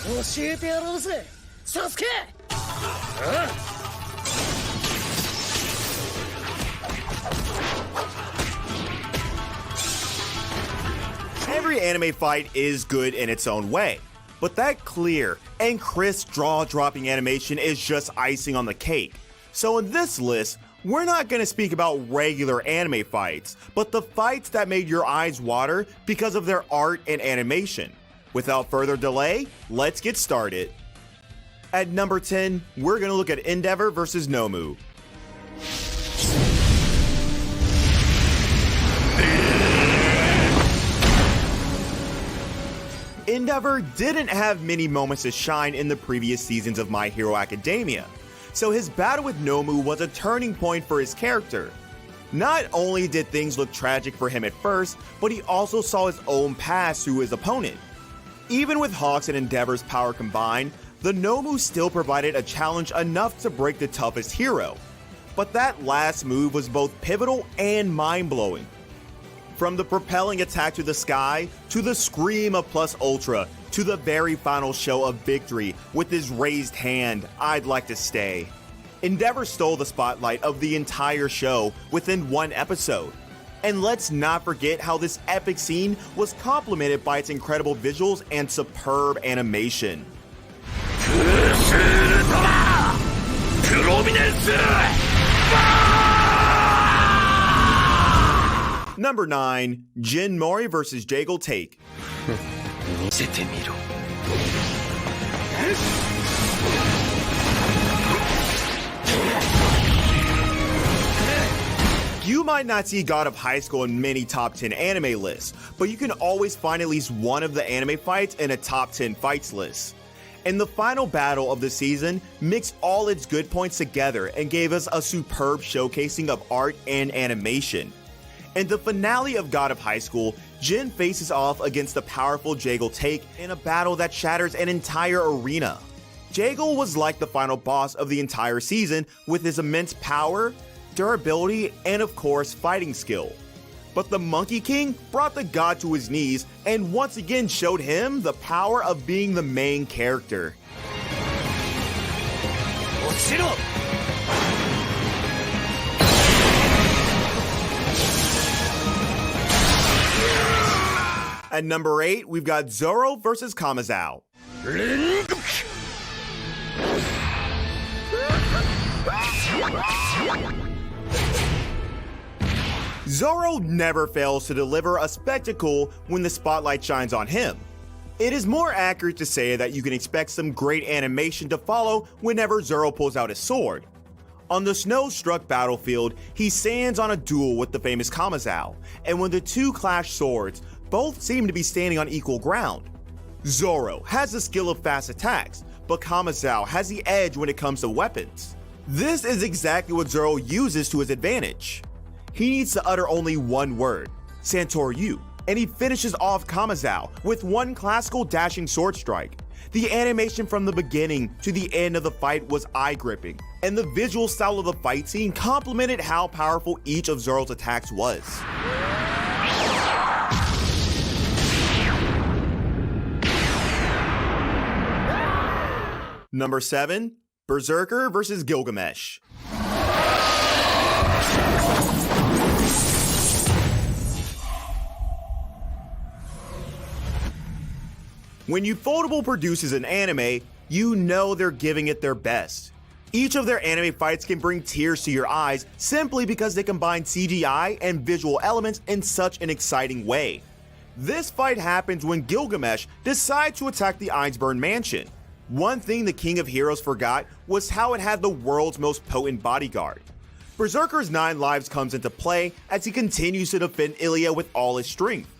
教えてやろうぜサスケ。Every anime fight is good in its own way, but that clear and crisp jaw-dropping animation is just icing on the cake. So in this list, we're not going to speak about regular anime fights, but the fights that made your eyes water because of their art and animation. Without further delay, let's get started. At number 10, we're going to look at Endeavor vs. Nomu. Endeavor didn't have many moments to shine in the previous seasons of My Hero Academia, so his battle with Nomu was a turning point for his character. Not only did things look tragic for him at first, but he also saw his own past through his opponent. Even with Hawk's and Endeavor's power combined, the Nomu still provided a challenge enough to break the toughest hero. But that last move was both pivotal and mind-blowing. From the propelling attack to the sky, to the scream of Plus Ultra, to the very final show of victory with his raised hand, I'd like to stay. Endeavor stole the spotlight of the entire show within one episode. And let's not forget how this epic scene was complemented by its incredible visuals and superb animation. Number 9, Jin Mori vs. Jaegel Taek. You might not see God of High School in many top 10 anime lists, but you can always find at least one of the anime fights in a top 10 fights list. And the final battle of the season mixed all its good points together and gave us a superb showcasing of art and animation. In the finale of God of High School, Jin faces off against the powerful Jaegel Taek in a battle that shatters an entire arena. Jaegel was like the final boss of the entire season with his immense power, durability, and of course fighting skill. But the Monkey King brought the god to his knees and once again showed him the power of being the main character. At number 8, we've got Zoro vs. Kamazou. Zoro never fails to deliver a spectacle when the spotlight shines on him. It is more accurate to say that you can expect some great animation to follow whenever Zoro pulls out his sword. On the snow-struck battlefield, he stands on a duel with the famous Kamazou, and when the two clash swords, both seem to be standing on equal ground. Zoro has the skill of fast attacks, but Kamazou has the edge when it comes to weapons. This is exactly what Zoro uses to his advantage. He needs to utter only one word, Santoryu, and he finishes off Kamazou with one classical dashing sword strike. The animation from the beginning to the end of the fight was eye-gripping, and the visual style of the fight scene complemented how powerful each of Zoro's attacks was. Number 7, Berserker vs. Gilgamesh. When Ufotable produces an anime, you know they're giving it their best. Each of their anime fights can bring tears to your eyes simply because they combine CGI and visual elements in such an exciting way. This fight happens when Gilgamesh decides to attack the Ainsburn mansion. One thing the King of Heroes forgot was how it had the world's most potent bodyguard. Berserker's 9 lives comes into play as he continues to defend Ilya with all his strength.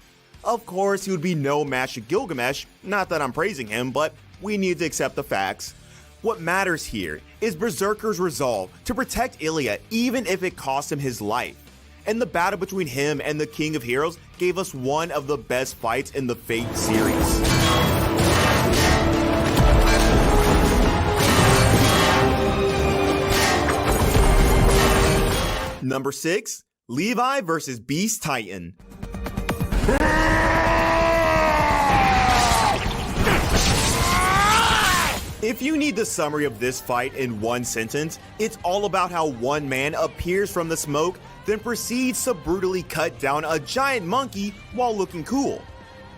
Of course, he would be no match to Gilgamesh, not that I'm praising him, but we need to accept the facts. What matters here is Berserker's resolve to protect Ilya even if it cost him his life. And the battle between him and the King of Heroes gave us one of the best fights in the Fate series. Number 6, Levi vs. Beast Titan. If you need the summary of this fight in one sentence, it's all about how one man appears from the smoke, then proceeds to brutally cut down a giant monkey while looking cool.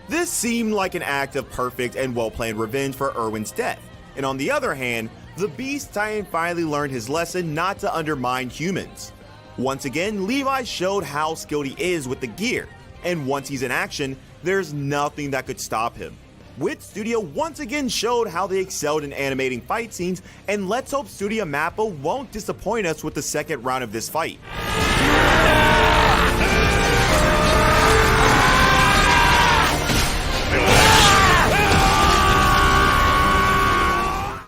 This seemed like an act of perfect and well-planned revenge for Erwin's death, and on the other hand, the Beast Titan finally learned his lesson not to undermine humans. Once again, Levi showed how skilled he is with the gear, and once he's in action, there's nothing that could stop him. Wit Studio once again showed how they excelled in animating fight scenes, and let's hope Studio Mappa won't disappoint us with the second round of this fight.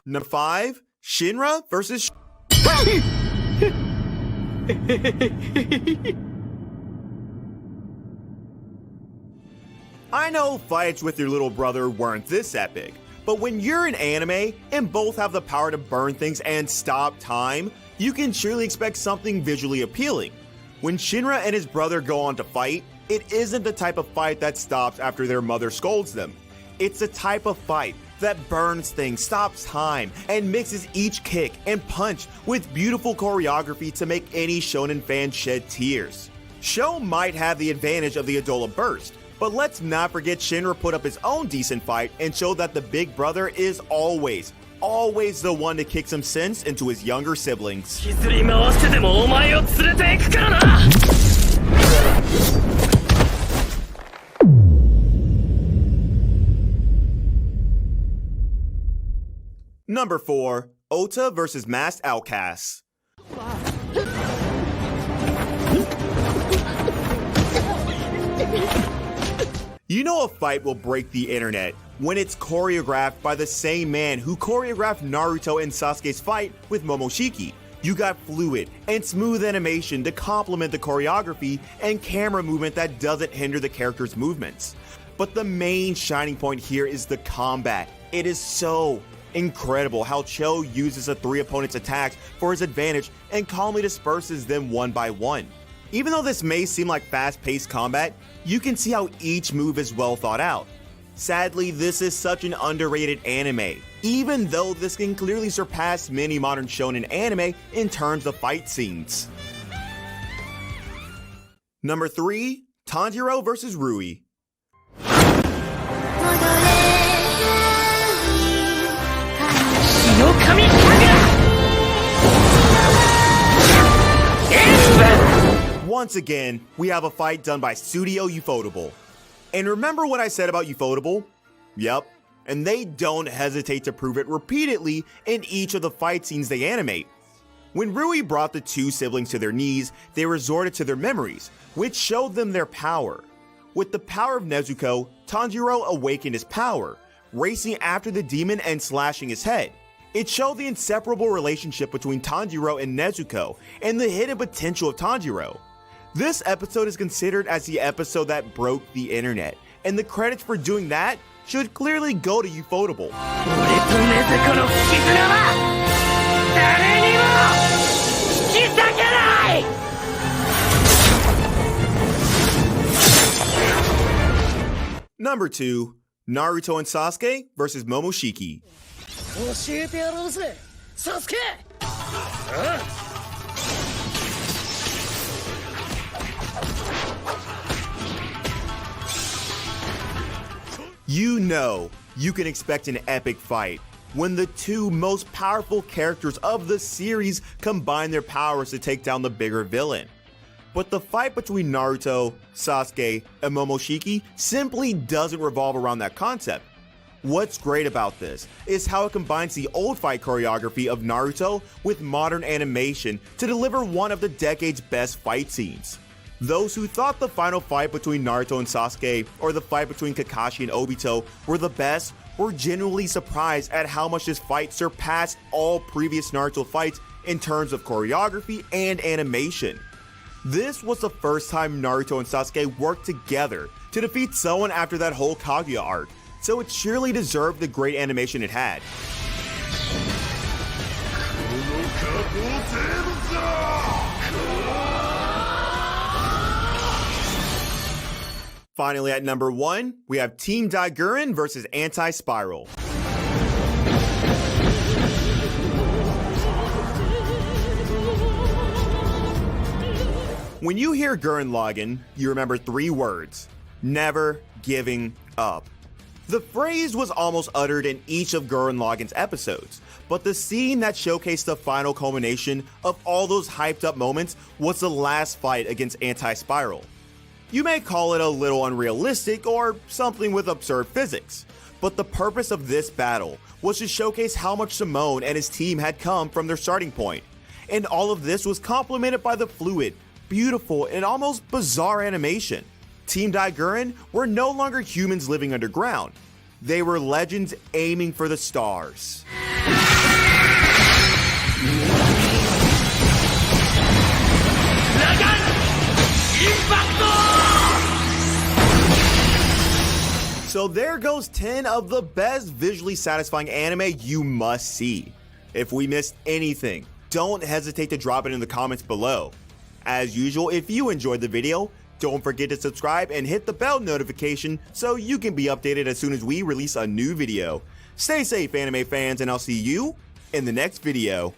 Number 5, Shinra vs. I know fights with your little brother weren't this epic, but when you're in anime and both have the power to burn things and stop time, you can surely expect something visually appealing. When Shinra and his brother go on to fight, it isn't the type of fight that stops after their mother scolds them. It's the type of fight that burns things, stops time, and mixes each kick and punch with beautiful choreography to make any shonen fan shed tears. Sho might have the advantage of the Adola burst, but let's not forget Shinra put up his own decent fight and showed that the big brother is always the one to kick some sense into his younger siblings. Number 4, Outa vs. Masked Outcasts. You know a fight will break the internet when it's choreographed by the same man who choreographed Naruto and Sasuke's fight with Momoshiki. You got fluid and smooth animation to complement the choreography and camera movement that doesn't hinder the character's movements. But the main shining point here is the combat. It is so incredible how Cho uses the 3 opponents' attacks for his advantage and calmly disperses them one by one. Even though this may seem like fast-paced combat, you can see how each move is well thought out. Sadly, this is such an underrated anime, even though this can clearly surpass many modern shonen anime in terms of fight scenes. Number 3, Tanjiro vs. Rui. Once again, we have a fight done by Studio Ufotable. And remember what I said about Ufotable? Yep, and they don't hesitate to prove it repeatedly in each of the fight scenes they animate. When Rui brought the 2 siblings to their knees, they resorted to their memories, which showed them their power. With the power of Nezuko, Tanjiro awakened his power, racing after the demon and slashing his head. It showed the inseparable relationship between Tanjiro and Nezuko, and the hidden potential of Tanjiro. This episode is considered as the episode that broke the internet, and the credits for doing that should clearly go to Ufotable. Number 2, Naruto and Sasuke vs. Momoshiki. You know you can expect an epic fight when the 2 most powerful characters of the series combine their powers to take down the bigger villain. But the fight between Naruto, Sasuke, and Momoshiki simply doesn't revolve around that concept. What's great about this is how it combines the old fight choreography of Naruto with modern animation to deliver one of the decade's best fight scenes. Those who thought the final fight between Naruto and Sasuke or the fight between Kakashi and Obito were the best were genuinely surprised at how much this fight surpassed all previous Naruto fights in terms of choreography and animation. This was the first time Naruto and Sasuke worked together to defeat someone after that whole Kaguya arc, so it surely deserved the great animation it had. Finally, at number 1, we have Team Gurran versus Anti-Spiral. When you hear Gurran Lagann, you remember 3 words: never giving up. The phrase was almost uttered in each of Gurran Lagann's episodes, but the scene that showcased the final culmination of all those hyped up moments was the last fight against Anti-Spiral. You may call it a little unrealistic or something with absurd physics, but the purpose of this battle was to showcase how much Simone and his team had come from their starting point, and all of this was complemented by the fluid, beautiful, and almost bizarre animation. Team Gurran were no longer humans living underground. They were legends aiming for the stars. So there goes 10 of the best visually satisfying anime you must see. If we missed anything, don't hesitate to drop it in the comments below. As usual, if you enjoyed the video, don't forget to subscribe and hit the bell notification so you can be updated as soon as we release a new video. Stay safe, anime fans, and I'll see you in the next video.